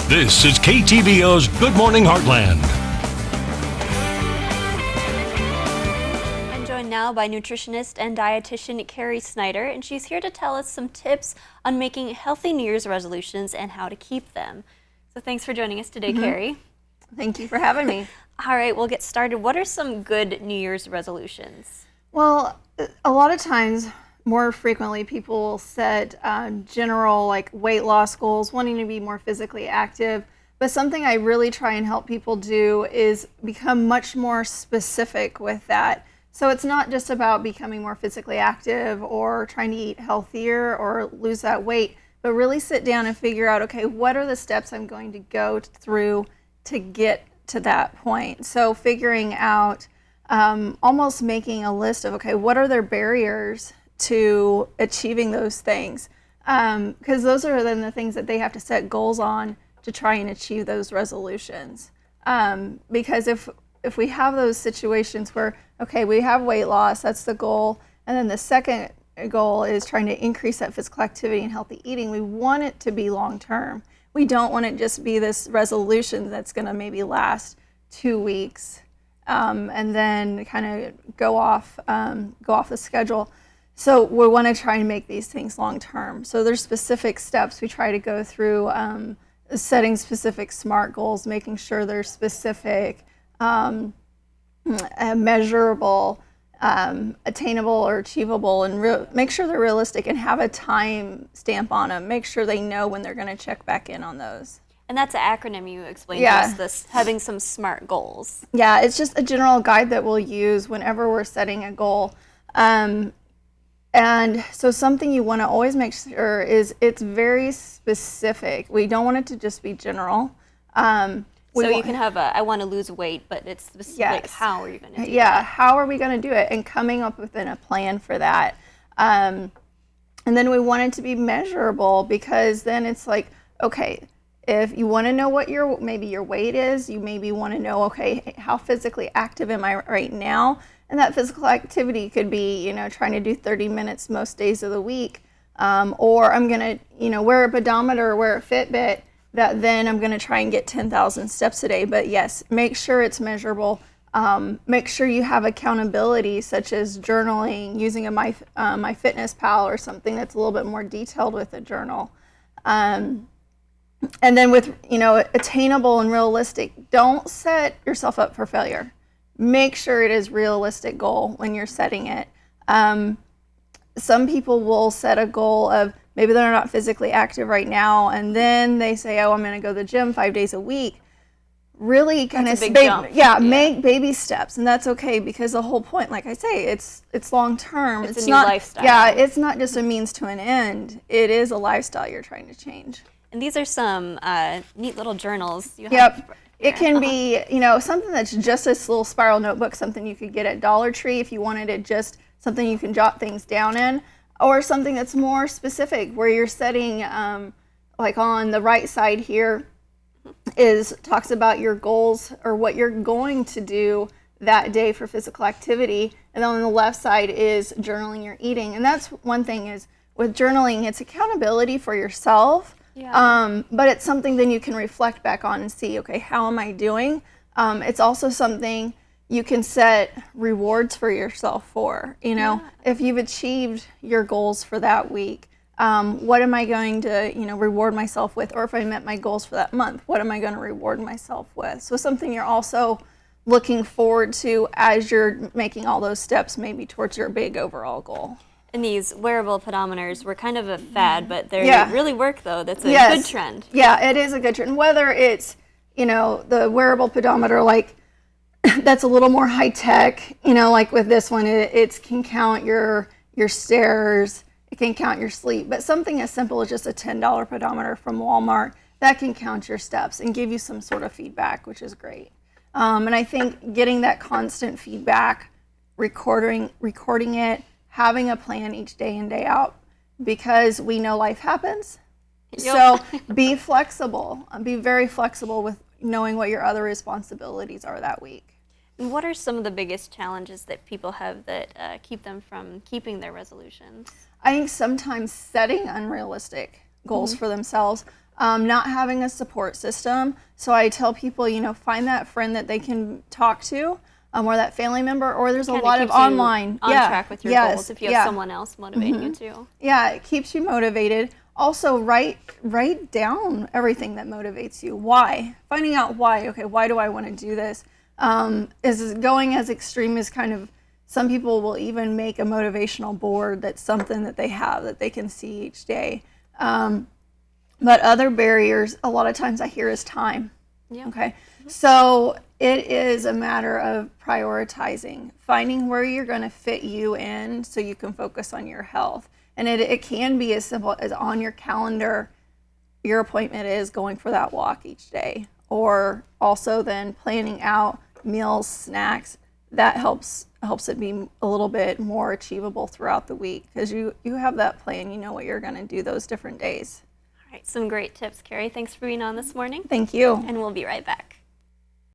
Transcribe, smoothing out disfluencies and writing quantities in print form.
This is KTVO's Good Morning Heartland. I'm joined now by nutritionist and dietitian Carrie Snyder, and she's here to tell us some tips on making healthy New Year's resolutions and how to keep them. So thanks for joining us today, Carrie. Thank you for having me. All right, we'll get started. What are some good New Year's resolutions? Well, a lot of times, more frequently, people will set general like weight loss goals, wanting to be more physically active. But something I really try and help people do is become much more specific with that. So it's not just about becoming more physically active or trying to eat healthier or lose that weight, but really sit down and figure out, okay, what are the steps I'm going to go through to get to that point? So figuring out, almost making a list of, okay, what are their barriers to achieving those things? Because those are then the things that they have to set goals on to try and achieve those resolutions. Because if we have those situations where, okay, we have weight loss, that's the goal, and then the second goal is trying to increase that physical activity and healthy eating, we want it to be long term. We don't want it just be this resolution that's going to maybe last 2 weeks and then kind of go off the schedule. So we want to try and make these things long term. So there's specific steps we try to go through, setting specific SMART goals, making sure they're specific, measurable, attainable or achievable, and make sure they're realistic and have a time stamp on them. Make sure they know when they're going to check back in on those. And that's an acronym you explained to us, this having some SMART goals. Yeah, it's just a general guide that we'll use whenever we're setting a goal. And so something you want to always make sure is it's very specific. We don't want it to just be general. So you can have I want to lose weight, but it's specific. Yes. How are you going to do that? Yeah, how are we going to do it? And coming up with a plan for that. And then we want it to be measurable, because then it's like, okay, if you want to know what maybe your weight is, you maybe want to know, okay, how physically active am I right now? And that physical activity could be, trying to do 30 minutes most days of the week. Or I'm going to, wear a pedometer or wear a Fitbit, that then I'm going to try and get 10,000 steps a day. But yes, make sure it's measurable. Make sure you have accountability, such as journaling, using a MyFitnessPal or something that's a little bit more detailed with a journal. And then with, attainable and realistic, don't set yourself up for failure. Make sure it is realistic goal when you're setting it. Some people will set a goal of maybe they're not physically active right now, and then they say, oh, I'm going to go to the gym 5 days a week. Really kind of make baby steps, and that's okay, because the whole point, like I say, it's long term. It's a new lifestyle. Yeah, it's not just a means to an end. It is a lifestyle you're trying to change. And these are some neat little journals you have. Yep. It can be, something that's just this little spiral notebook, something you could get at Dollar Tree if you wanted it, just something you can jot things down in, or something that's more specific, where you're setting, like on the right side here talks about your goals or what you're going to do that day for physical activity, and then on the left side is journaling your eating. And that's one thing is with journaling, it's accountability for yourself. Yeah. But it's something then you can reflect back on and see, okay, how am I doing? It's also something you can set rewards for yourself for, if you've achieved your goals for that week, what am I going to, reward myself with? Or if I met my goals for that month, what am I going to reward myself with? So something you're also looking forward to as you're making all those steps, maybe towards your big overall goal. And these wearable pedometers were kind of a fad, but they really work, though. That's a good trend. Yeah, it is a good trend. Whether it's, the wearable pedometer, like that's a little more high tech, like with this one, it can count your stairs, it can count your sleep. But something as simple as just a $10 pedometer from Walmart, that can count your steps and give you some sort of feedback, which is great. And I think getting that constant feedback, recording it, having a plan each day in, day out, because we know life happens. Yep. So be flexible. Be very flexible with knowing what your other responsibilities are that week. And what are some of the biggest challenges that people have that keep them from keeping their resolutions? I think sometimes setting unrealistic goals for themselves. not having a support system. So I tell people, find that friend that they can talk to, or that family member, or there's a lot of online. On track with your goals if you have someone else motivating you too. Yeah, it keeps you motivated. Also, write down everything that motivates you. Why? Finding out why. Okay, why do I want to do this? Is going as extreme as kind of, some people will even make a motivational board that's something that they have that they can see each day. But other barriers, a lot of times I hear, is time. Yeah. Okay. So it is a matter of prioritizing, finding where you're going to fit you in so you can focus on your health. And it can be as simple as on your calendar, your appointment is going for that walk each day. Or also then planning out meals, snacks. That helps it be a little bit more achievable throughout the week, because you have that plan, you know what you're going to do those different days. All right, some great tips, Carrie. Thanks for being on this morning. Thank you. And we'll be right back.